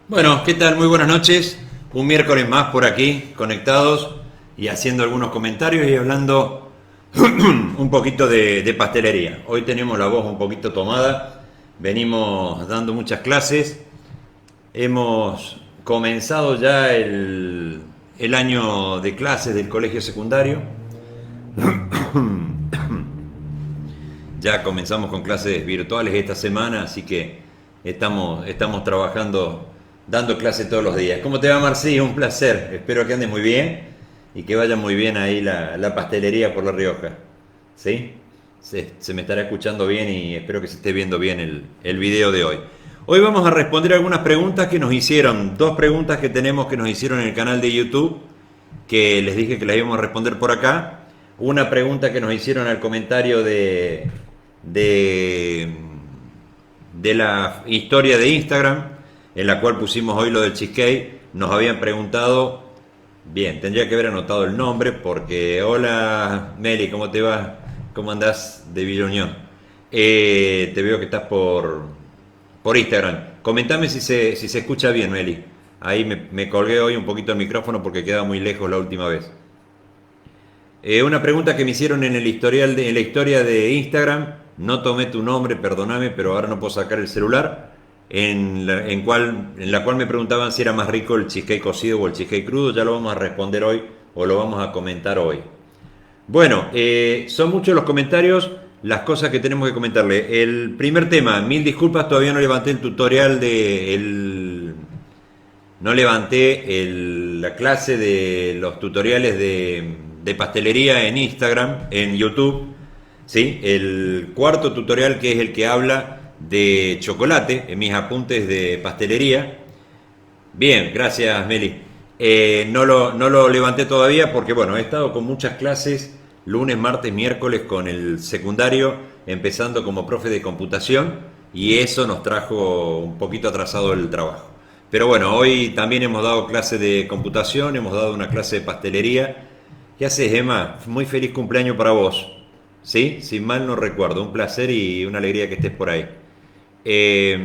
Bueno, ¿qué tal? Muy buenas noches. Un miércoles más por aquí, conectados y haciendo algunos comentarios y hablando un poquito de pastelería. Hoy tenemos la voz un poquito tomada, venimos dando muchas clases, hemos comenzado ya el año de clases del colegio secundario, ya comenzamos con clases virtuales esta semana, así que estamos trabajando, dando clases todos los días. ¿Cómo te va, Marcí? Un placer. Espero que andes muy bien y que vaya muy bien ahí la pastelería por La Rioja. ¿Sí? Se me estará escuchando bien y espero que se esté viendo bien el video de hoy. Hoy vamos a responder algunas preguntas que nos hicieron, dos preguntas que tenemos que nos hicieron en el canal de YouTube, que les dije que las íbamos a responder por acá. Una pregunta que nos hicieron al comentario de, de la historia de Instagram, en la cual pusimos hoy lo del cheesecake. Nos habían preguntado, bien, tendría que haber anotado el nombre, porque hola Meli, ¿cómo te va? ¿Cómo andás de Villa Unión? Te veo que estás por Instagram. Comentame si se escucha bien, Meli. Ahí me colgué hoy un poquito el micrófono porque quedaba muy lejos la última vez. Una pregunta que me hicieron en el historial en la historia de Instagram, no tomé tu nombre, perdóname, pero ahora no puedo sacar el celular, en la cual me preguntaban si era más rico el cheesecake cocido o el cheesecake crudo. Ya lo vamos a responder hoy o lo vamos a comentar hoy. Bueno, son muchos los comentarios, las cosas que tenemos que comentarle. El primer tema, mil disculpas, todavía no levanté el tutorial no levanté la clase de los tutoriales de pastelería en Instagram, en YouTube. ¿Sí? El cuarto tutorial, que es el que habla de chocolate, en mis apuntes de pastelería. Bien, gracias Meli. No lo levanté todavía porque bueno, he estado con muchas clases, lunes, martes, miércoles con el secundario, empezando como profe de computación, y eso nos trajo un poquito atrasado el trabajo. Pero bueno, hoy también hemos dado clase de computación, hemos dado una clase de pastelería. ¿Qué haces, Emma? Muy feliz cumpleaños para vos. ¿Sí? Si mal no recuerdo, un placer y una alegría que estés por ahí. Eh,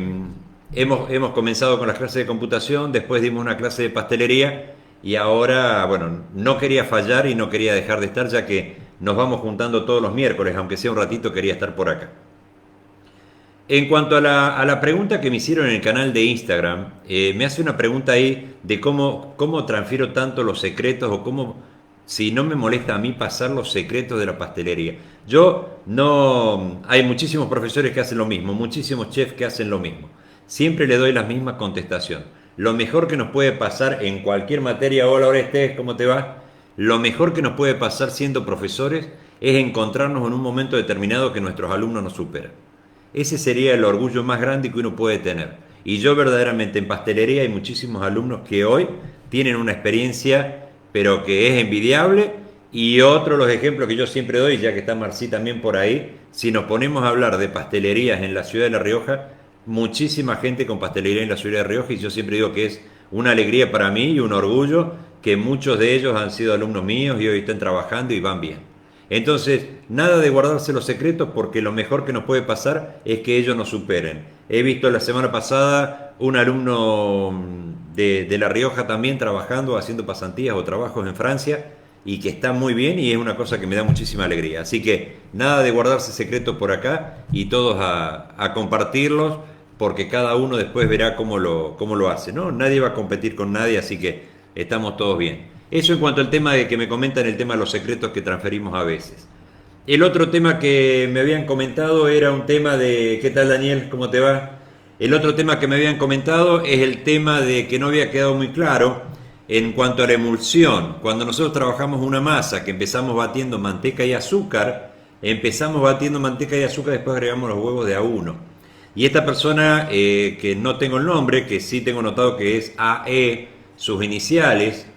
hemos comenzado con las clases de computación, después dimos una clase de pastelería y ahora, bueno, no quería fallar y no quería dejar de estar, ya que nos vamos juntando todos los miércoles, aunque sea un ratito, quería estar por acá. En cuanto a la pregunta que me hicieron en el canal de Instagram, me hace una pregunta ahí de cómo transfiero tanto los secretos o cómo, si no me molesta a mí pasar los secretos de la pastelería. Yo no, hay muchísimos profesores que hacen lo mismo, muchísimos chefs que hacen lo mismo. Siempre le doy la misma contestación. Lo mejor que nos puede pasar en cualquier materia, hola Orestes, ¿cómo te va? Lo mejor que nos puede pasar siendo profesores es encontrarnos en un momento determinado que nuestros alumnos nos superan. Ese sería el orgullo más grande que uno puede tener. Y yo verdaderamente en pastelería hay muchísimos alumnos que hoy tienen una experiencia, pero que es envidiable. Y otro, los ejemplos que yo siempre doy, ya que está Marcí también por ahí, si nos ponemos a hablar de pastelerías en la ciudad de La Rioja, muchísima gente con pastelería en la ciudad de La Rioja, y yo siempre digo que es una alegría para mí y un orgullo que muchos de ellos han sido alumnos míos y hoy están trabajando y van bien. Entonces, nada de guardarse los secretos, porque lo mejor que nos puede pasar es que ellos nos superen. He visto la semana pasada un alumno de La Rioja también trabajando, haciendo pasantías o trabajos en Francia, y que está muy bien y es una cosa que me da muchísima alegría. Así que nada de guardarse secretos por acá y todos a compartirlos, porque cada uno después verá cómo lo hace, ¿no? Nadie va a competir con nadie, así que estamos todos bien. Eso en cuanto al tema de que me comentan, el tema de los secretos que transferimos a veces. El otro tema que me habían comentado era un tema de... ¿Qué tal, Daniel? ¿Cómo te va? El otro tema que me habían comentado es el tema de que no había quedado muy claro en cuanto a la emulsión. Cuando nosotros trabajamos una masa, que empezamos batiendo manteca y azúcar, empezamos batiendo manteca y azúcar, después agregamos los huevos de a uno. Y esta persona, que no tengo el nombre, que sí tengo notado que es AE, sus iniciales.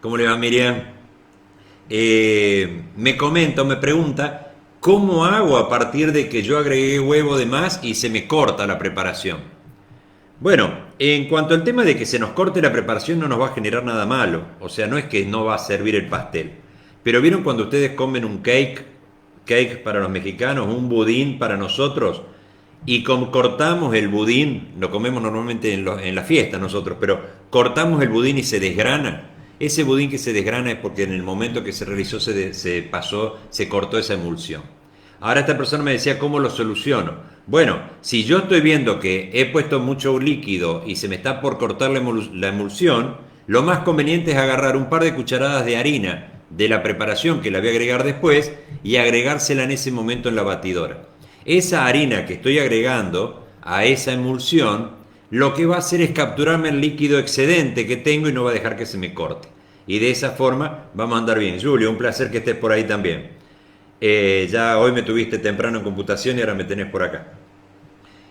¿Cómo le va, Miriam? Me comenta o me pregunta, ¿cómo hago a partir de que yo agregué huevo de más y se me corta la preparación? Bueno, en cuanto al tema de que se nos corte la preparación, no nos va a generar nada malo. O sea, no es que no va a servir el pastel. Pero ¿vieron cuando ustedes comen un cake para los mexicanos, un budín para nosotros? y cortamos el budín, lo comemos normalmente en la fiesta nosotros, pero cortamos el budín y se desgrana. Ese budín que se desgrana es porque en el momento que se realizó se cortó esa emulsión. Ahora esta persona me decía, ¿cómo lo soluciono? Bueno, si yo estoy viendo que he puesto mucho líquido y se me está por cortar la emulsión, lo más conveniente es agarrar un par de cucharadas de harina de la preparación que la voy a agregar después y agregársela en ese momento en la batidora. Esa harina que estoy agregando a esa emulsión, lo que va a hacer es capturarme el líquido excedente que tengo y no va a dejar que se me corte. Y de esa forma vamos a andar bien. Julio, un placer que estés por ahí también. Ya hoy me tuviste temprano en computación y ahora me tenés por acá.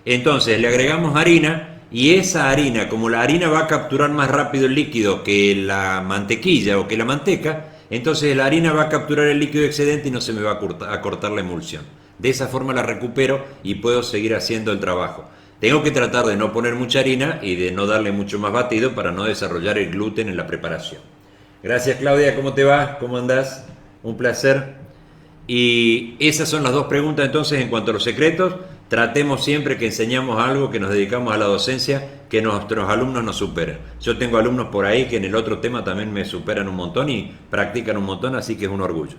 Entonces le agregamos harina y esa harina, como la harina va a capturar más rápido el líquido que la mantequilla o que la manteca, entonces la harina va a capturar el líquido excedente y no se me va a cortar la emulsión. De esa forma la recupero y puedo seguir haciendo el trabajo. Tengo que tratar de no poner mucha harina y de no darle mucho más batido para no desarrollar el gluten en la preparación. Gracias Claudia, ¿cómo te va? ¿Cómo andás? Un placer. Y esas son las dos preguntas entonces en cuanto a los secretos. Tratemos siempre que enseñamos algo, que nos dedicamos a la docencia, que nuestros alumnos nos superen. Yo tengo alumnos por ahí que en el otro tema también me superan un montón y practican un montón, así que es un orgullo.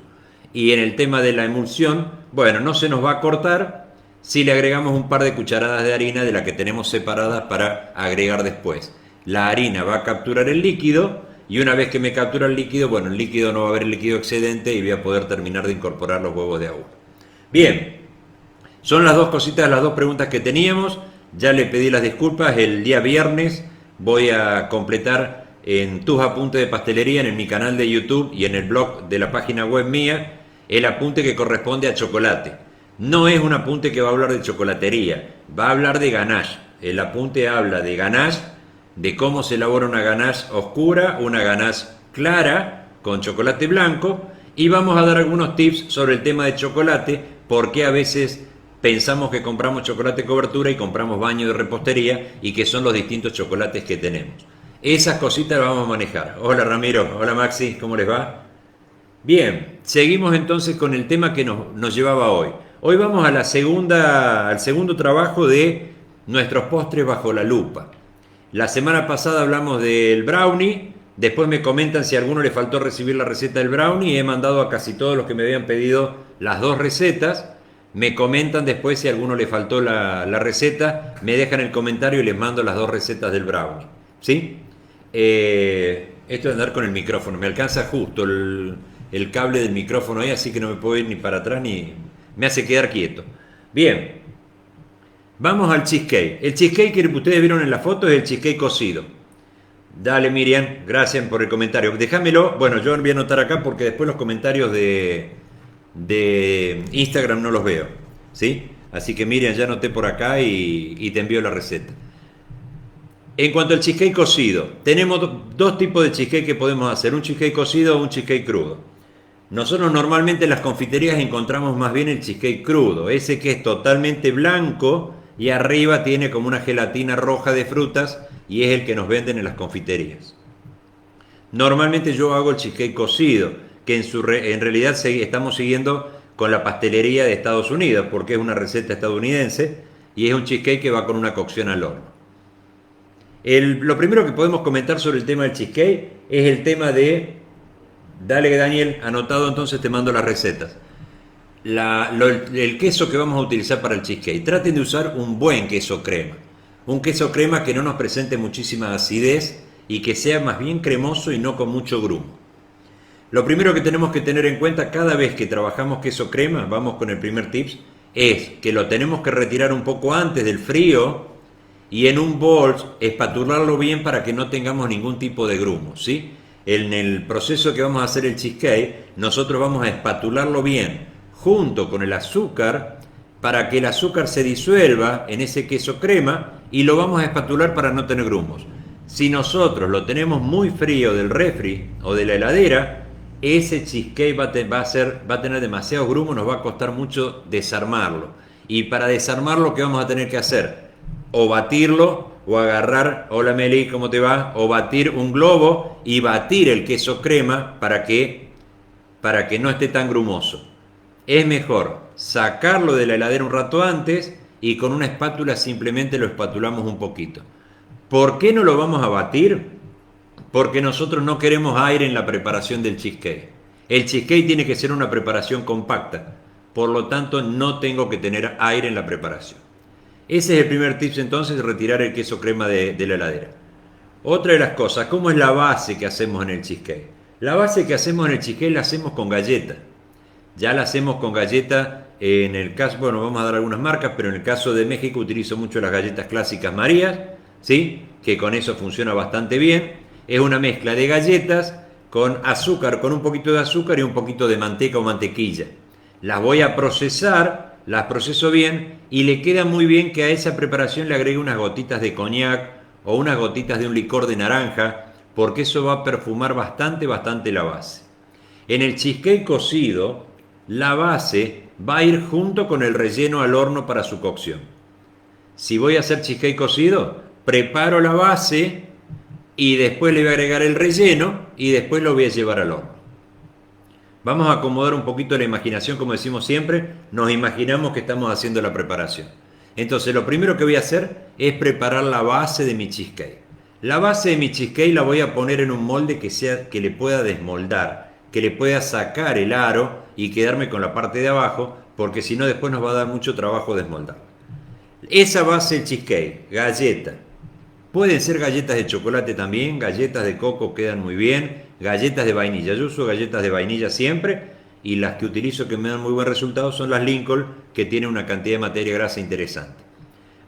Y en el tema de la emulsión, bueno, no se nos va a cortar si le agregamos un par de cucharadas de harina de la que tenemos separadas para agregar después. La harina va a capturar el líquido y una vez que me captura el líquido, bueno, el líquido no va a haber el líquido excedente y voy a poder terminar de incorporar los huevos de agua. Bien, son las dos cositas, las dos preguntas que teníamos. Ya le pedí las disculpas, el día viernes voy a completar en tus apuntes de pastelería, en mi canal de YouTube y en el blog de la página web mía, el apunte que corresponde a chocolate. No es un apunte que va a hablar de chocolatería, va a hablar de ganache. El apunte habla de ganache, de cómo se elabora una ganache oscura, una ganache clara con chocolate blanco, y vamos a dar algunos tips sobre el tema de chocolate, porque a veces pensamos que compramos chocolate cobertura y compramos baño de repostería y que son los distintos chocolates que tenemos. Esas cositas las vamos a manejar. Hola Ramiro, hola Maxi, ¿cómo les va? Bien, seguimos entonces con el tema que nos llevaba hoy. Hoy vamos a al segundo trabajo de nuestros postres bajo la lupa. La semana pasada hablamos del brownie, después me comentan si a alguno le faltó recibir la receta del brownie, he mandado a casi todos los que me habían pedido las dos recetas, me comentan después si a alguno le faltó la receta, me dejan el comentario y les mando las dos recetas del brownie, ¿sí? Esto de andar con el micrófono, me alcanza justo el cable del micrófono ahí, así que no me puedo ir ni para atrás ni me hace quedar quieto. Bien, vamos al cheesecake. El cheesecake que ustedes vieron en la foto es el cheesecake cocido. Dale Miriam, gracias por el comentario. Déjamelo, bueno, yo voy a anotar acá porque después los comentarios de Instagram no los veo, ¿sí? Así que Miriam, ya anoté por acá y te envío la receta. En cuanto al cheesecake cocido, tenemos dos tipos de cheesecake que podemos hacer, un cheesecake cocido o un cheesecake crudo. Nosotros normalmente en las confiterías encontramos más bien el cheesecake crudo, ese que es totalmente blanco y arriba tiene como una gelatina roja de frutas y es el que nos venden en las confiterías. Normalmente yo hago el cheesecake cocido, que en realidad estamos siguiendo con la pastelería de Estados Unidos, porque es una receta estadounidense y es un cheesecake que va con una cocción al horno. Lo primero que podemos comentar sobre el tema del cheesecake es el tema de... Dale Daniel, anotado, entonces te mando las recetas. El queso que vamos a utilizar para el cheesecake. Traten de usar un buen queso crema. Un queso crema que no nos presente muchísima acidez y que sea más bien cremoso y no con mucho grumo. Lo primero que tenemos que tener en cuenta cada vez que trabajamos queso crema, vamos con el primer tips, es que lo tenemos que retirar un poco antes del frío y en un bol espatularlo bien para que no tengamos ningún tipo de grumo, ¿sí? En el proceso que vamos a hacer el cheesecake, nosotros vamos a espatularlo bien junto con el azúcar para que el azúcar se disuelva en ese queso crema y lo vamos a espatular para no tener grumos. Si nosotros lo tenemos muy frío del refri o de la heladera, ese cheesecake va a tener demasiados grumos, nos va a costar mucho desarmarlo. Y para desarmarlo, ¿qué vamos a tener que hacer? O batirlo, o agarrar, hola Meli, ¿cómo te va? O batir un globo y batir el queso crema para que no esté tan grumoso. Es mejor sacarlo de la heladera un rato antes y con una espátula simplemente lo espatulamos un poquito. ¿Por qué no lo vamos a batir? Porque nosotros no queremos aire en la preparación del cheesecake. El cheesecake tiene que ser una preparación compacta, por lo tanto no tengo que tener aire en la preparación. Ese es el primer tip entonces, retirar el queso crema de la heladera. Otra de las cosas, ¿cómo es la base que hacemos en el cheesecake? La base que hacemos en el cheesecake la hacemos con galleta. Ya la hacemos con galleta, en el caso, bueno, vamos a dar algunas marcas, pero en el caso de México utilizo mucho las galletas clásicas Marías, ¿sí? Que con eso funciona bastante bien. Es una mezcla de galletas con azúcar, con un poquito de azúcar y un poquito de manteca o mantequilla. Las voy a procesar, las proceso bien y le queda muy bien que a esa preparación le agregue unas gotitas de coñac o unas gotitas de un licor de naranja, porque eso va a perfumar bastante la base. En el cheesecake cocido, la base va a ir junto con el relleno al horno para su cocción. Si voy a hacer cheesecake cocido, preparo la base y después le voy a agregar el relleno y después lo voy a llevar al horno. Vamos a acomodar un poquito la imaginación, como decimos siempre, nos imaginamos que estamos haciendo la preparación. Entonces lo primero que voy a hacer es preparar la base de mi cheesecake. La base de mi cheesecake la voy a poner en un molde que le pueda desmoldar, que le pueda sacar el aro y quedarme con la parte de abajo, porque si no después nos va a dar mucho trabajo desmoldar. Esa base del cheesecake, galleta. Pueden ser galletas de chocolate también, galletas de coco quedan muy bien, galletas de vainilla. Yo uso galletas de vainilla siempre y las que utilizo que me dan muy buen resultado son las Lincoln, que tienen una cantidad de materia grasa interesante.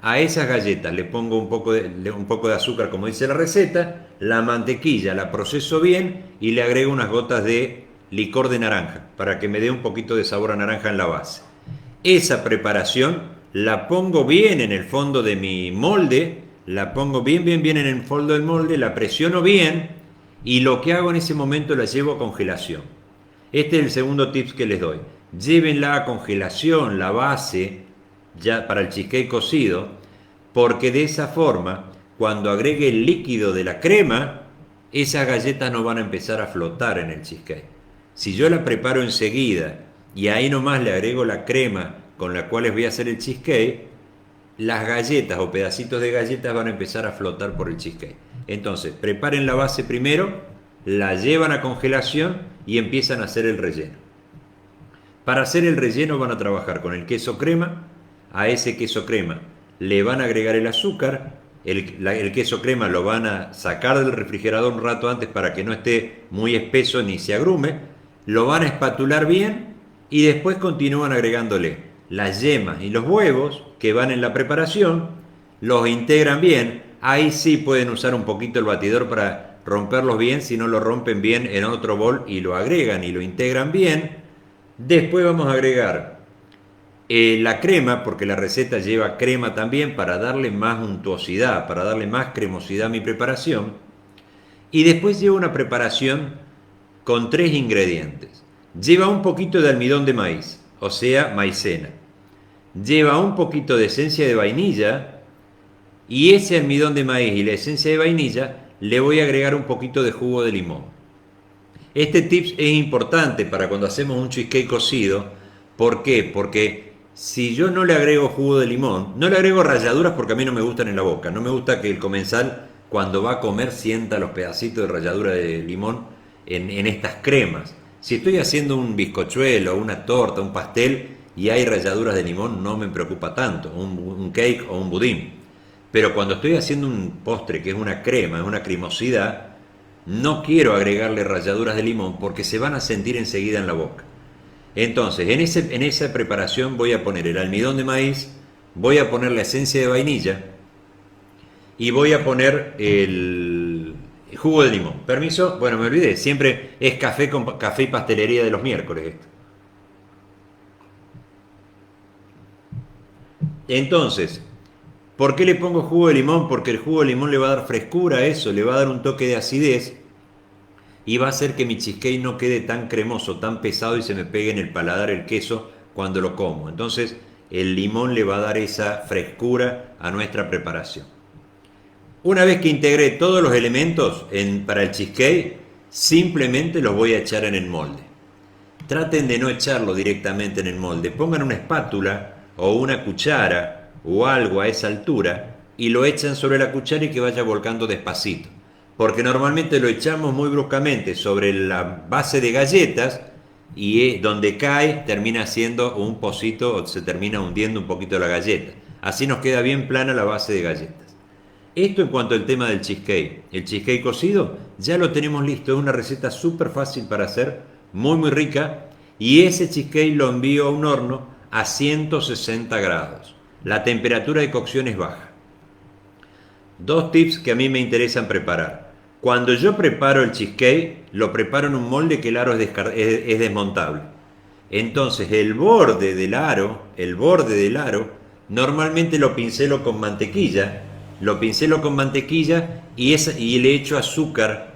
A esas galletas le pongo un poco de azúcar, como dice la receta, la mantequilla la proceso bien y le agrego unas gotas de licor de naranja para que me dé un poquito de sabor a naranja en la base. Esa preparación la pongo bien en el fondo de mi molde, la pongo bien en el fondo del molde, la presiono bien y lo que hago en ese momento la llevo a congelación. Este es el segundo tip que les doy. Llévenla a congelación, la base, ya para el cheesecake cocido, porque de esa forma, cuando agregue el líquido de la crema, esas galletas no van a empezar a flotar en el cheesecake. Si yo la preparo enseguida y ahí nomás le agrego la crema con la cual les voy a hacer el cheesecake, las galletas o pedacitos de galletas van a empezar a flotar por el cheesecake. Entonces, preparen la base primero, la llevan a congelación y empiezan a hacer el relleno. Para hacer el relleno van a trabajar con el queso crema. A ese queso crema le van a agregar el azúcar. El queso crema lo van a sacar del refrigerador un rato antes para que no esté muy espeso ni se agrume. Lo van a espatular bien y después continúan agregándole las yemas y los huevos que van en la preparación. Los integran bien. Ahí sí pueden usar un poquito el batidor para romperlos bien, si no lo rompen bien en otro bol y lo agregan y lo integran bien. Después vamos a agregar la crema, porque la receta lleva crema también para darle más untuosidad, para darle más cremosidad a mi preparación. Y después lleva una preparación con 3 ingredientes. Lleva un poquito de almidón de maíz, o sea, maicena. Lleva un poquito de esencia de vainilla y ese almidón de maíz y la esencia de vainilla le voy a agregar un poquito de jugo de limón. Este tip es importante para cuando hacemos un cheesecake cocido. ¿Por qué? Porque si yo no le agrego jugo de limón, no le agrego ralladuras porque a mí no me gustan en la boca. No me gusta que el comensal cuando va a comer sienta los pedacitos de ralladura de limón en estas cremas. Si estoy haciendo un bizcochuelo, una torta, un pastel y hay ralladuras de limón, no me preocupa tanto, un cake o un budín. Pero cuando estoy haciendo un postre que es una crema, es una cremosidad, no quiero agregarle ralladuras de limón porque se van a sentir enseguida en la boca. Entonces, en esa preparación voy a poner el almidón de maíz, voy a poner la esencia de vainilla y voy a poner el jugo de limón. ¿Permiso? Bueno, me olvidé, siempre es café y pastelería de los miércoles esto. Entonces, ¿por qué le pongo jugo de limón? Porque el jugo de limón le va a dar frescura a eso, le va a dar un toque de acidez y va a hacer que mi cheesecake no quede tan cremoso, tan pesado y se me pegue en el paladar el queso cuando lo como. Entonces, el limón le va a dar esa frescura a nuestra preparación. Una vez que integré todos los elementos para el cheesecake, simplemente los voy a echar en el molde. Traten de no echarlo directamente en el molde. Pongan una espátula o una cuchara o algo a esa altura y lo echan sobre la cuchara y que vaya volcando despacito. Porque normalmente lo echamos muy bruscamente sobre la base de galletas y donde cae termina siendo un pocito o se termina hundiendo un poquito la galleta. Así nos queda bien plana la base de galletas. Esto en cuanto al tema del cheesecake. El cheesecake cocido ya lo tenemos listo. Es una receta súper fácil para hacer, muy rica. Y ese cheesecake lo envío a un horno a 160 grados. La temperatura de cocción es baja. Dos tips que a mí me interesan preparar. Cuando yo preparo el cheesecake, lo preparo en un molde que el aro es desmontable. Entonces el borde del aro, normalmente lo pincelo con mantequilla. Y le echo azúcar.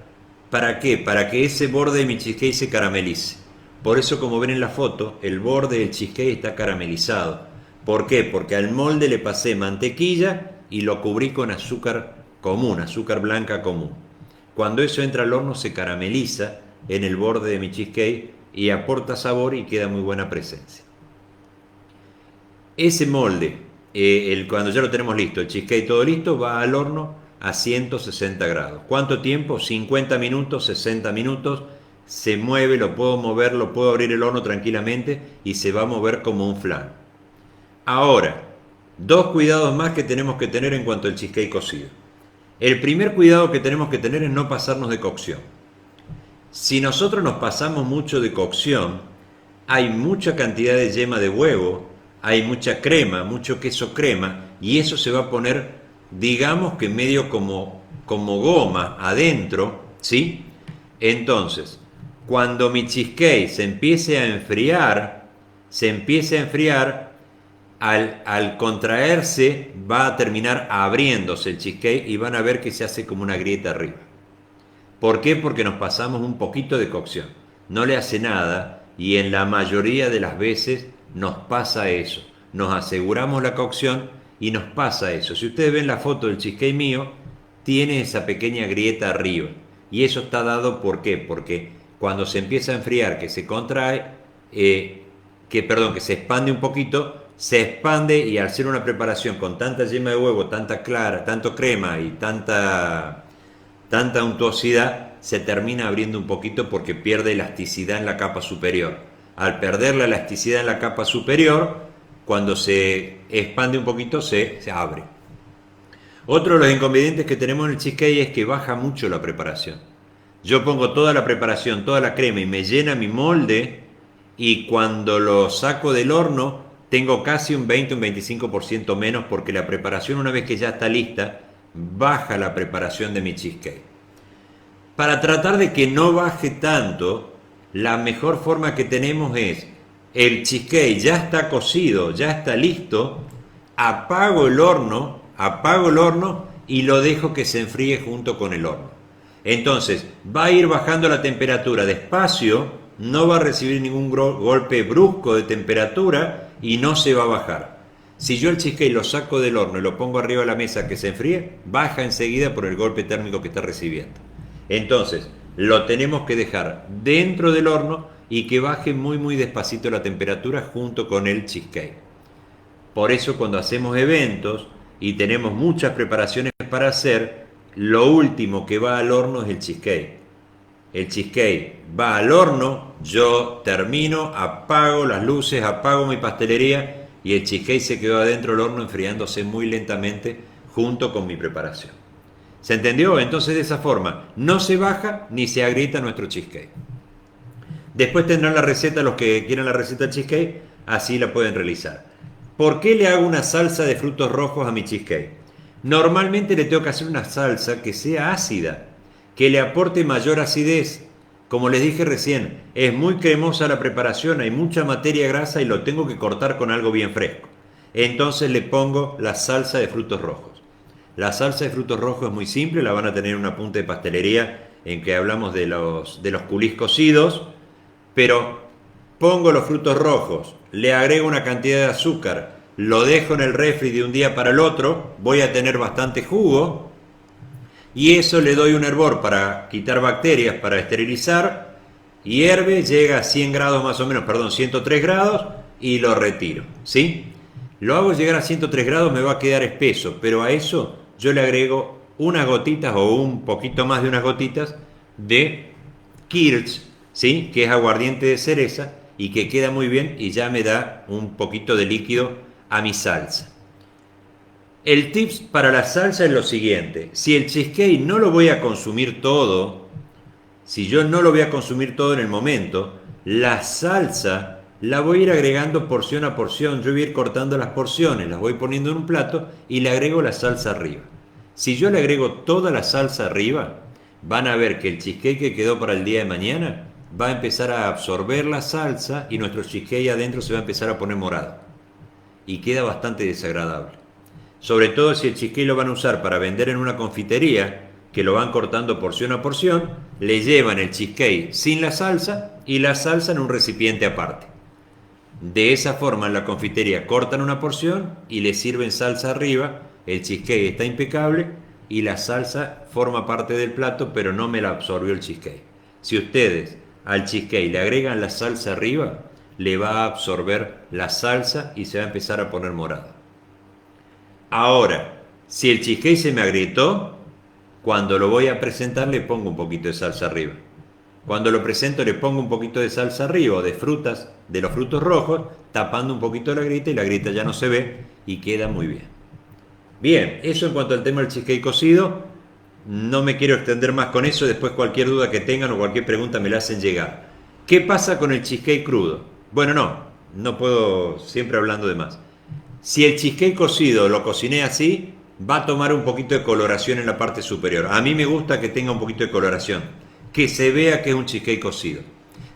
¿Para qué? Para que ese borde de mi cheesecake se caramelice. Por eso, como ven en la foto, el borde del cheesecake está caramelizado. ¿Por qué? Porque al molde le pasé mantequilla y lo cubrí con azúcar común, azúcar blanca común. Cuando eso entra al horno se carameliza en el borde de mi cheesecake y aporta sabor y queda muy buena presencia. Ese molde, cuando ya lo tenemos listo, el cheesecake todo listo, va al horno a 160 grados. ¿Cuánto tiempo? 50 minutos, 60 minutos. Se mueve, lo puedo mover, lo puedo abrir el horno tranquilamente y se va a mover como un flan. Ahora, dos cuidados más que tenemos que tener en cuanto al cheesecake cocido. El primer cuidado que tenemos que tener es no pasarnos de cocción. Si nosotros nos pasamos mucho de cocción, hay mucha cantidad de yema de huevo, hay mucha crema, mucho queso crema, y eso se va a poner, digamos que medio como goma adentro, ¿sí? Entonces, cuando mi cheesecake se empiece a enfriar, al contraerse va a terminar abriéndose el cheesecake y van a ver que se hace como una grieta arriba. ¿Por qué? Porque nos pasamos un poquito de cocción. No le hace nada y en la mayoría de las veces nos pasa eso. Nos aseguramos la cocción y nos pasa eso. Si ustedes ven la foto del cheesecake mío, tiene esa pequeña grieta arriba. Y eso está dado ¿por qué? Porque cuando se empieza a enfriar, que se contrae, que se expande un poquito, se expande y al ser una preparación con tanta yema de huevo, tanta clara, tanto crema y tanta untuosidad, se termina abriendo un poquito porque pierde elasticidad en la capa superior. Al perder la elasticidad en la capa superior, cuando se expande un poquito, se abre. Otro de los inconvenientes que tenemos en el cheesecake es que baja mucho la preparación. Yo pongo toda la preparación, toda la crema y me llena mi molde y cuando lo saco del horno tengo casi un 20, un 25% menos porque la preparación una vez que ya está lista, baja la preparación de mi cheesecake. Para tratar de que no baje tanto, la mejor forma que tenemos es, el cheesecake ya está cocido, ya está listo, apago el horno y lo dejo que se enfríe junto con el horno. Entonces va a ir bajando la temperatura despacio, no va a recibir ningún golpe brusco de temperatura y no se va a bajar. Si yo el cheesecake lo saco del horno y lo pongo arriba de la mesa que se enfríe, baja enseguida por el golpe térmico que está recibiendo. Entonces lo tenemos que dejar dentro del horno y que baje muy despacito la temperatura junto con el cheesecake. Por eso cuando hacemos eventos y tenemos muchas preparaciones para hacer, lo último que va al horno es el cheesecake. El cheesecake va al horno, yo termino, apago las luces, apago mi pastelería y el cheesecake se quedó adentro del horno enfriándose muy lentamente junto con mi preparación. ¿Se entendió? Entonces de esa forma no se baja ni se agrieta nuestro cheesecake. Después tendrán la receta, los que quieran la receta del cheesecake, así la pueden realizar. ¿Por qué le hago una salsa de frutos rojos a mi cheesecake? Normalmente le tengo que hacer una salsa que sea ácida, que le aporte mayor acidez. Como les dije recién, es muy cremosa la preparación, hay mucha materia grasa y lo tengo que cortar con algo bien fresco. Entonces le pongo la salsa de frutos rojos. La salsa de frutos rojos es muy simple, la van a tener en una punta de pastelería en que hablamos de los culís cocidos, pero pongo los frutos rojos, le agrego una cantidad de azúcar, lo dejo en el refri de un día para el otro, voy a tener bastante jugo y eso le doy un hervor para quitar bacterias, para esterilizar, hierve, llega a 100 grados más o menos, 103 grados y lo retiro, ¿sí? Lo hago llegar a 103 grados, me va a quedar espeso, pero a eso yo le agrego unas gotitas o un poquito más de unas gotitas de Kirsch, ¿sí? Que es aguardiente de cereza y que queda muy bien y ya me da un poquito de líquido a mi salsa. El tips para la salsa es lo siguiente: si el cheesecake no lo voy a consumir todo, si yo no lo voy a consumir todo en el momento, la salsa la voy a ir agregando porción a porción. Yo voy a ir cortando las porciones, las voy poniendo en un plato y le agrego la salsa arriba. Si yo le agrego toda la salsa arriba, van a ver que el cheesecake que quedó para el día de mañana va a empezar a absorber la salsa y nuestro cheesecake adentro se va a empezar a poner morado. Y queda bastante desagradable. Sobre todo si el cheesecake lo van a usar para vender en una confitería, que lo van cortando porción a porción, le llevan el cheesecake sin la salsa y la salsa en un recipiente aparte. De esa forma en la confitería cortan una porción y le sirven salsa arriba, el cheesecake está impecable y la salsa forma parte del plato, pero no me la absorbió el cheesecake. Si ustedes al cheesecake le agregan la salsa arriba, le va a absorber la salsa y se va a empezar a poner morado. Ahora, si el cheesecake se me agrietó, cuando lo voy a presentar le pongo un poquito de salsa arriba. Cuando lo presento le pongo un poquito de salsa arriba, de frutas, de los frutos rojos, tapando un poquito la grieta y la grieta ya no se ve y queda muy bien. Bien, eso en cuanto al tema del cheesecake cocido. No me quiero extender más con eso, después cualquier duda que tengan o cualquier pregunta me la hacen llegar. ¿Qué pasa con el cheesecake crudo? Bueno, no puedo siempre hablando de más. Si el cheesecake cocido lo cociné así, va a tomar un poquito de coloración en la parte superior. A mí me gusta que tenga un poquito de coloración, que se vea que es un cheesecake cocido.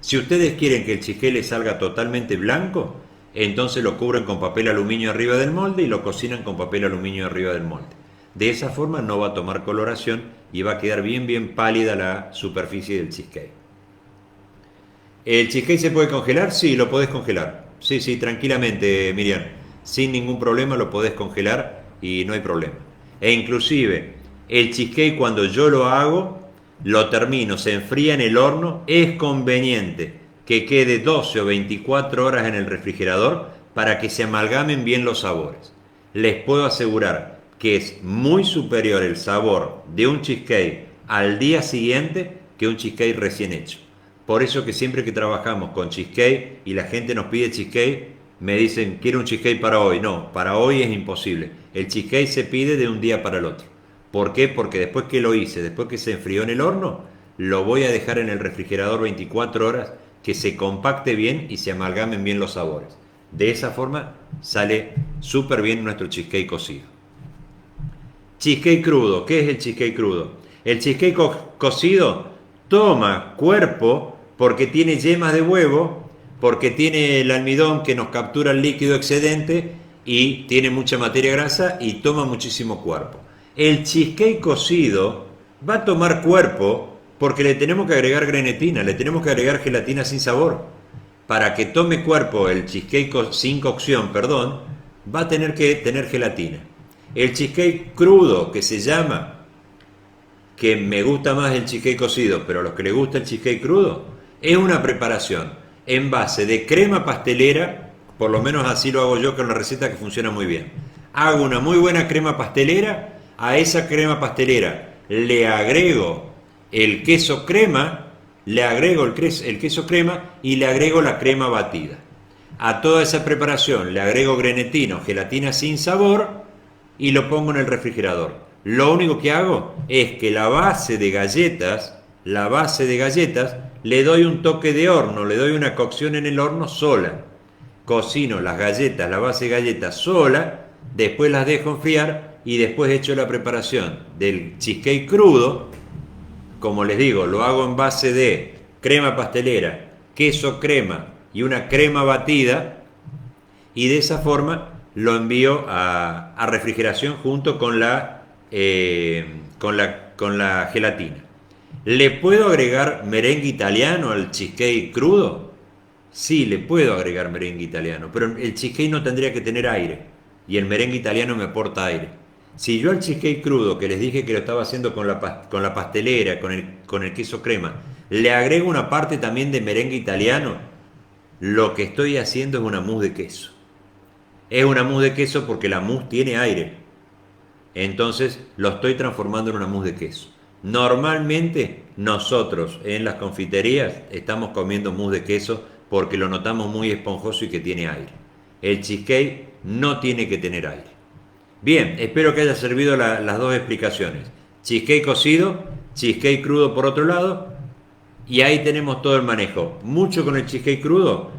Si ustedes quieren que el cheesecake les salga totalmente blanco, entonces lo cubren con papel aluminio arriba del molde y lo cocinan con papel aluminio arriba del molde. De esa forma no va a tomar coloración y va a quedar bien pálida la superficie del cheesecake. ¿El cheesecake se puede congelar? Sí, lo podés congelar. Sí, tranquilamente, Miriam. Sin ningún problema lo podés congelar y no hay problema. E inclusive, el cheesecake cuando yo lo hago, lo termino, se enfría en el horno, es conveniente que quede 12 o 24 horas en el refrigerador para que se amalgamen bien los sabores. Les puedo asegurar que es muy superior el sabor de un cheesecake al día siguiente que un cheesecake recién hecho. Por eso que siempre que trabajamos con cheesecake y la gente nos pide cheesecake, me dicen, quiero un cheesecake para hoy. No, para hoy es imposible. El cheesecake se pide de un día para el otro. ¿Por qué? Porque después que lo hice, después que se enfrió en el horno, lo voy a dejar en el refrigerador 24 horas, que se compacte bien y se amalgamen bien los sabores. De esa forma sale súper bien nuestro cheesecake cocido. Cheesecake crudo. ¿Qué es el cheesecake crudo? El cheesecake cocido toma cuerpo porque tiene yemas de huevo, porque tiene el almidón que nos captura el líquido excedente y tiene mucha materia grasa y toma muchísimo cuerpo. El cheesecake cocido va a tomar cuerpo porque le tenemos que agregar grenetina, le tenemos que agregar gelatina sin sabor. Para que tome cuerpo el cheesecake sin cocción, va a tener que tener gelatina. El cheesecake crudo, que se llama, que me gusta más el cheesecake cocido, pero a los que les gusta el cheesecake crudo, es una preparación en base de crema pastelera, por lo menos así lo hago yo con la receta que funciona muy bien. Hago una muy buena crema pastelera, a esa crema pastelera le agrego el queso crema, le agrego el queso crema y le agrego la crema batida. A toda esa preparación le agrego grenetina o gelatina sin sabor y lo pongo en el refrigerador. Lo único que hago es que la base de galletas, le doy un toque de horno, le doy una cocción en el horno sola. Cocino las galletas, la base de galletas sola, después las dejo enfriar y después echo la preparación del cheesecake crudo. Como les digo, lo hago en base de crema pastelera, queso crema y una crema batida y de esa forma lo envío a refrigeración junto con la gelatina. ¿Le puedo agregar merengue italiano al cheesecake crudo? Sí, le puedo agregar merengue italiano, pero el cheesecake no tendría que tener aire y el merengue italiano me aporta aire. Si yo al cheesecake crudo, que les dije que lo estaba haciendo con la pastelera, con el queso crema, le agrego una parte también de merengue italiano, lo que estoy haciendo es una mousse de queso. Es una mousse de queso porque la mousse tiene aire. Entonces lo estoy transformando en una mousse de queso. Normalmente nosotros en las confiterías estamos comiendo mousse de queso porque lo notamos muy esponjoso y que tiene aire. El cheesecake no tiene que tener aire. Bien, espero que haya servido las dos explicaciones. Cheesecake cocido, cheesecake crudo por otro lado, y ahí tenemos todo el manejo. Mucho con el cheesecake crudo.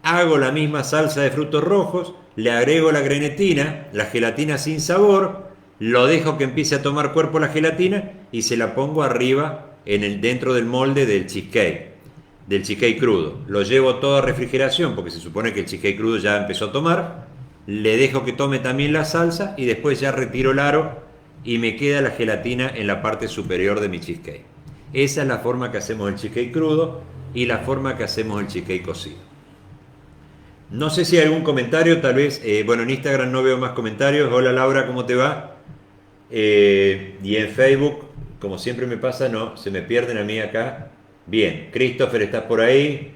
Hago la misma salsa de frutos rojos, le agrego la grenetina, la gelatina sin sabor, lo dejo que empiece a tomar cuerpo la gelatina y se la pongo arriba dentro del molde del cheesecake crudo. Lo llevo todo a refrigeración porque se supone que el cheesecake crudo ya empezó a tomar. Le dejo que tome también la salsa y después ya retiro el aro y me queda la gelatina en la parte superior de mi cheesecake. Esa es la forma que hacemos el cheesecake crudo y la forma que hacemos el cheesecake cocido. No sé si hay algún comentario, tal vez, bueno, en Instagram no veo más comentarios. Hola Laura, ¿cómo te va? Y en Facebook, como siempre me pasa, no, se me pierden a mí acá. Bien, Christopher, ¿estás por ahí?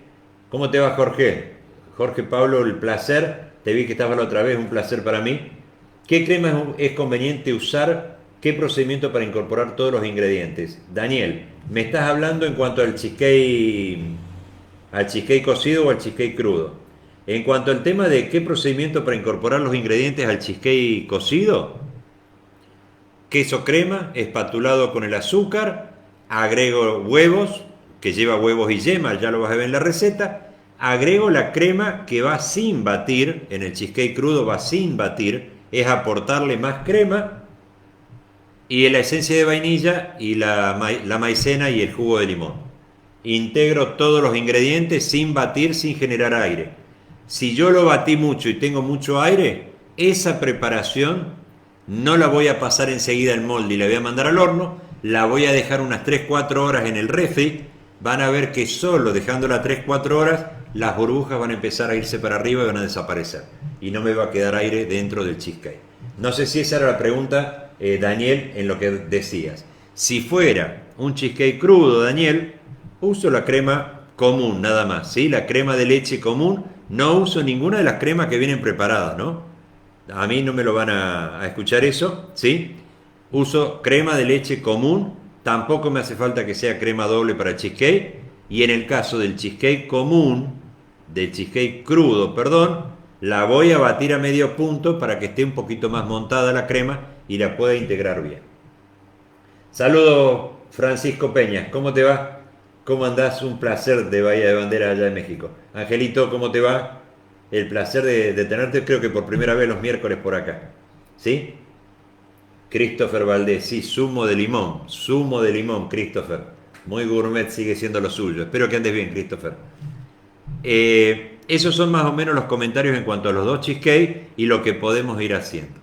¿Cómo te va, Jorge? Jorge Pablo, el placer. Te vi que estabas la otra vez, un placer para mí. ¿Qué crema es conveniente usar? ¿Qué procedimiento para incorporar todos los ingredientes? Daniel, ¿me estás hablando en cuanto al cheesecake cocido o al cheesecake crudo? En cuanto al tema de qué procedimiento para incorporar los ingredientes al cheesecake cocido, queso crema, espatulado con el azúcar, agrego huevos, que lleva huevos y yema, ya lo vas a ver en la receta, agrego la crema que va sin batir, en el cheesecake crudo va sin batir, es aportarle más crema, y la esencia de vainilla y la maicena y el jugo de limón. Integro todos los ingredientes sin batir, sin generar aire. Si yo lo batí mucho y tengo mucho aire, esa preparación no la voy a pasar enseguida al molde y la voy a mandar al horno, la voy a dejar unas 3-4 horas en el refri. Van a ver que solo dejándola 3-4 horas, las burbujas van a empezar a irse para arriba y van a desaparecer. Y no me va a quedar aire dentro del cheesecake. No sé si esa era la pregunta, Daniel, en lo que decías. Si fuera un cheesecake crudo, Daniel, uso la crema común, nada más, ¿sí? La crema de leche común. No uso ninguna de las cremas que vienen preparadas, ¿no? A mí no me lo van a escuchar eso, ¿sí? Uso crema de leche común, tampoco me hace falta que sea crema doble para el cheesecake. Y en el caso del cheesecake común, del cheesecake crudo, perdón, la voy a batir a medio punto para que esté un poquito más montada la crema y la pueda integrar bien. Saludos, Francisco Peñas, ¿cómo te va? ¿Cómo andás? Un placer de Bahía de Bandera allá de México. Angelito, ¿cómo te va? El placer de tenerte, creo que por primera vez los miércoles por acá. ¿Sí? Christopher Valdés, sí, zumo de limón, Christopher. Muy gourmet, sigue siendo lo suyo. Espero que andes bien, Christopher. Esos son más o menos los comentarios en cuanto a los dos cheesecake y lo que podemos ir haciendo.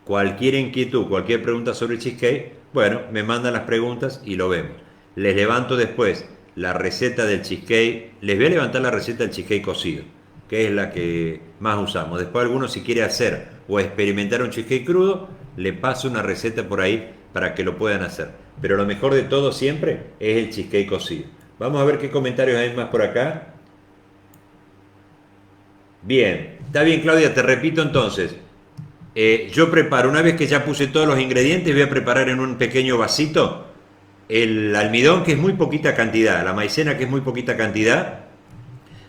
Cualquier inquietud, cualquier pregunta sobre el cheesecake, bueno, me mandan las preguntas y lo vemos. Les levanto después la receta del cheesecake, les voy a levantar la receta del cheesecake cocido, que es la que más usamos. Después alguno si quiere hacer o experimentar un cheesecake crudo, le paso una receta por ahí para que lo puedan hacer. Pero lo mejor de todo siempre es el cheesecake cocido. Vamos a ver qué comentarios hay más por acá. Bien, está bien, Claudia, te repito entonces. Yo preparo, una vez que ya puse todos los ingredientes, voy a preparar en un pequeño vasito el almidón, que es muy poquita cantidad, la maicena, que es muy poquita cantidad.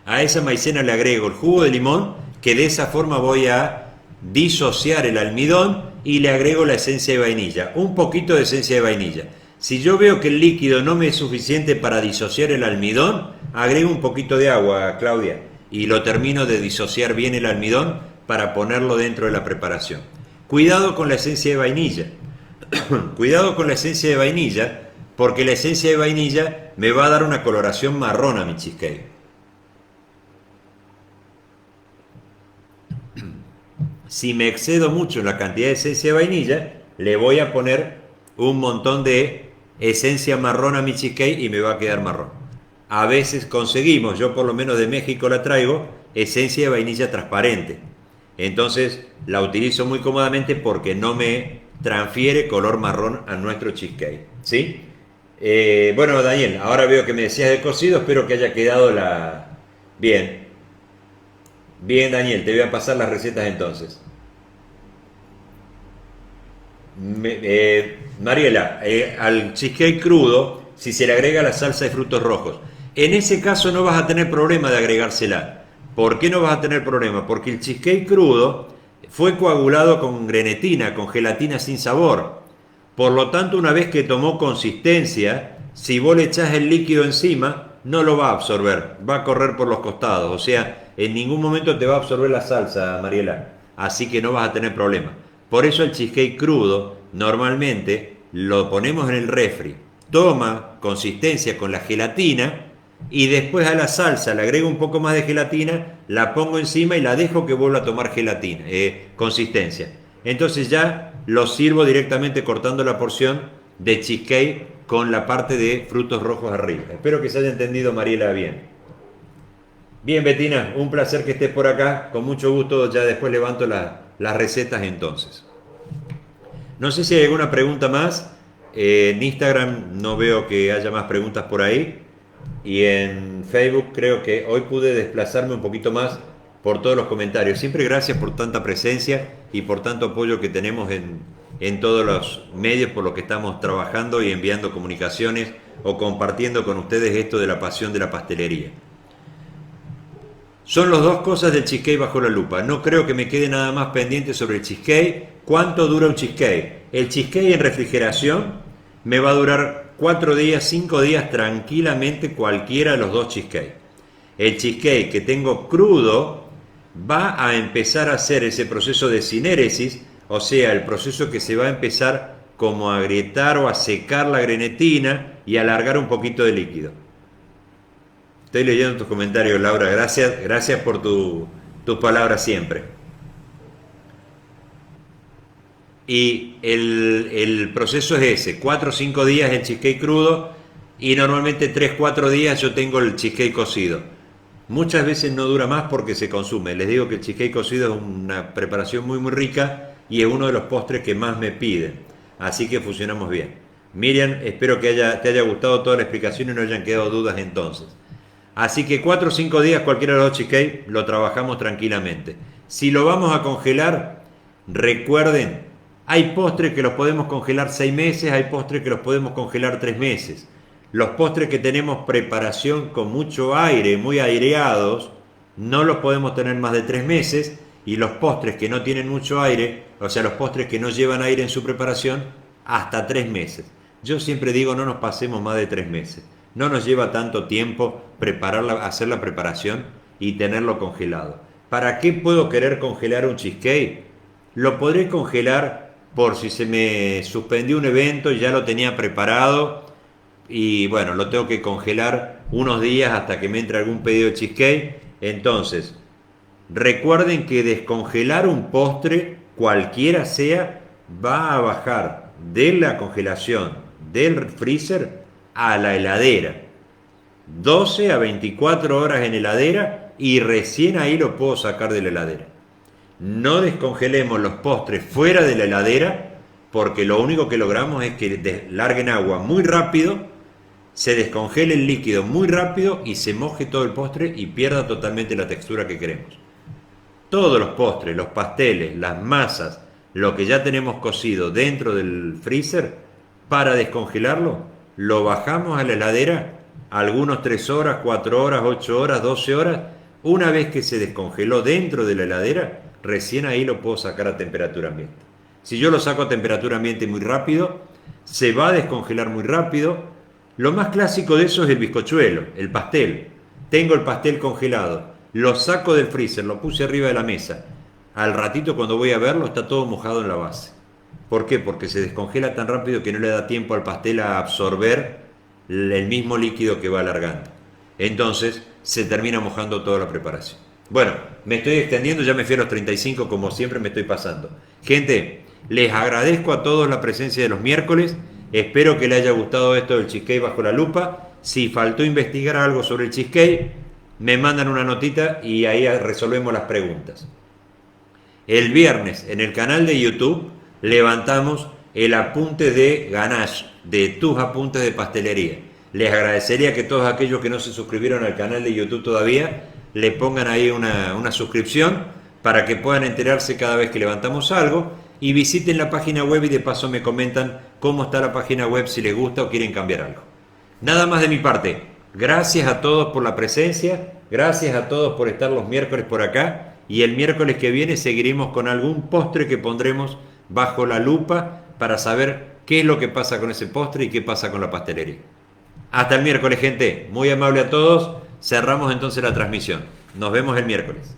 A esa maicena le agrego el jugo de limón, que de esa forma voy a disociar el almidón, y le agrego la esencia de vainilla, un poquito de esencia de vainilla. Si yo veo que el líquido no me es suficiente para disociar el almidón, agrego un poquito de agua, Claudia, y lo termino de disociar bien el almidón para ponerlo dentro de la preparación. Cuidado con la esencia de vainilla. Cuidado con la esencia de vainilla, porque la esencia de vainilla me va a dar una coloración marrón a mi cheesecake. Si me excedo mucho en la cantidad de esencia de vainilla, le voy a poner un montón de esencia marrón a mi cheesecake y me va a quedar marrón. A veces conseguimos, yo por lo menos de México la traigo, esencia de vainilla transparente. Entonces la utilizo muy cómodamente porque no me transfiere color marrón a nuestro cheesecake, ¿sí? Bueno, Daniel, ahora veo que me decías de cocido, espero que haya quedado bien. Bien, Daniel, te voy a pasar las recetas entonces. Mariela, al cheesecake crudo, si se le agrega la salsa de frutos rojos, en ese caso no vas a tener problema de agregársela. ¿Por qué no vas a tener problema? Porque el cheesecake crudo fue coagulado con grenetina, con gelatina sin sabor. Por lo tanto, una vez que tomó consistencia, si vos le echás el líquido encima, no lo va a absorber, va a correr por los costados. O sea, en ningún momento te va a absorber la salsa, Mariela. Así que no vas a tener problema. Por eso el cheesecake crudo, normalmente lo ponemos en el refri. Toma consistencia con la gelatina y después a la salsa le agrego un poco más de gelatina, la pongo encima y la dejo que vuelva a tomar gelatina, consistencia. Entonces ya lo sirvo directamente cortando la porción de cheesecake con la parte de frutos rojos arriba. Espero que se haya entendido, Mariela, bien. Bien, Betina, un placer que estés por acá. Con mucho gusto, ya después levanto las recetas entonces. No sé si hay alguna pregunta más. En Instagram no veo que haya más preguntas por ahí. Y en Facebook creo que hoy pude desplazarme un poquito más por todos los comentarios. Siempre gracias por tanta presencia y por tanto apoyo que tenemos en todos los medios por los que estamos trabajando y enviando comunicaciones o compartiendo con ustedes esto de la pasión de la pastelería. Son las dos cosas del cheesecake bajo la lupa. No creo que me quede nada más pendiente sobre el cheesecake. ¿Cuánto dura un cheesecake? El cheesecake en refrigeración me va a durar 4 días, 5 días tranquilamente cualquiera de los dos cheesecake. El cheesecake que tengo crudo va a empezar a hacer ese proceso de cinéresis, o sea, el proceso que se va a empezar como a agrietar o a secar la grenetina y a alargar un poquito de líquido. Estoy leyendo tus comentarios, Laura. Gracias por tus palabras siempre. Y el proceso es ese, 4 o 5 días el cheesecake crudo y normalmente 3 o 4 días yo tengo el cheesecake cocido. Muchas veces no dura más porque se consume. Les digo que el cheesecake cocido es una preparación muy muy rica y es uno de los postres que más me piden. Así que funcionamos bien. Miriam, espero que te haya gustado toda la explicación y no hayan quedado dudas entonces. Así que 4 o 5 días cualquiera de los cheesecake lo trabajamos tranquilamente. Si lo vamos a congelar, recuerden, hay postres que los podemos congelar 6 meses, hay postres que los podemos congelar 3 meses. Los postres que tenemos preparación con mucho aire, muy aireados, no los podemos tener más de 3 meses. Y los postres que no tienen mucho aire, o sea, los postres que no llevan aire en su preparación, hasta 3 meses. Yo siempre digo, no nos pasemos más de 3 meses. No nos lleva tanto tiempo hacer la preparación y tenerlo congelado. ¿Para qué puedo querer congelar un cheesecake? Lo podré congelar por si se me suspendió un evento y ya lo tenía preparado y bueno, lo tengo que congelar unos días hasta que me entre algún pedido de cheesecake. Entonces, recuerden que descongelar un postre, cualquiera sea, va a bajar de la congelación del freezer a la heladera. 12 a 24 horas en heladera y recién ahí lo puedo sacar de la heladera. No descongelemos los postres fuera de la heladera porque lo único que logramos es que larguen agua muy rápido, se descongele el líquido muy rápido y se moje todo el postre y pierda totalmente la textura que queremos. Todos los postres, los pasteles, las masas, lo que ya tenemos cocido dentro del freezer, para descongelarlo, lo bajamos a la heladera, algunos 3 horas, 4 horas, 8 horas, 12 horas. Una vez que se descongeló dentro de la heladera, recién ahí lo puedo sacar a temperatura ambiente. Si yo lo saco a temperatura ambiente muy rápido, se va a descongelar muy rápido. Lo más clásico de eso es el bizcochuelo, el pastel. Tengo el pastel congelado, lo saco del freezer, lo puse arriba de la mesa. Al ratito cuando voy a verlo está todo mojado en la base. ¿Por qué? Porque se descongela tan rápido que no le da tiempo al pastel a absorber el mismo líquido que va alargando. Entonces se termina mojando toda la preparación. Bueno, me estoy extendiendo, ya me fui a los 35 como siempre me estoy pasando. Gente, les agradezco a todos la presencia de los miércoles. Espero que les haya gustado esto del cheesecake bajo la lupa. Si faltó investigar algo sobre el cheesecake, me mandan una notita y ahí resolvemos las preguntas. El viernes en el canal de YouTube levantamos el apunte de Ganache, de tus apuntes de pastelería. Les agradecería que todos aquellos que no se suscribieron al canal de YouTube todavía le pongan ahí una suscripción para que puedan enterarse cada vez que levantamos algo, y visiten la página web y de paso me comentan cómo está la página web, si les gusta o quieren cambiar algo. Nada más de mi parte. Gracias a todos por la presencia, gracias a todos por estar los miércoles por acá, y el miércoles que viene seguiremos con algún postre que pondremos bajo la lupa para saber qué es lo que pasa con ese postre y qué pasa con la pastelería. Hasta el miércoles, gente. Muy amable a todos. Cerramos entonces la transmisión. Nos vemos el miércoles.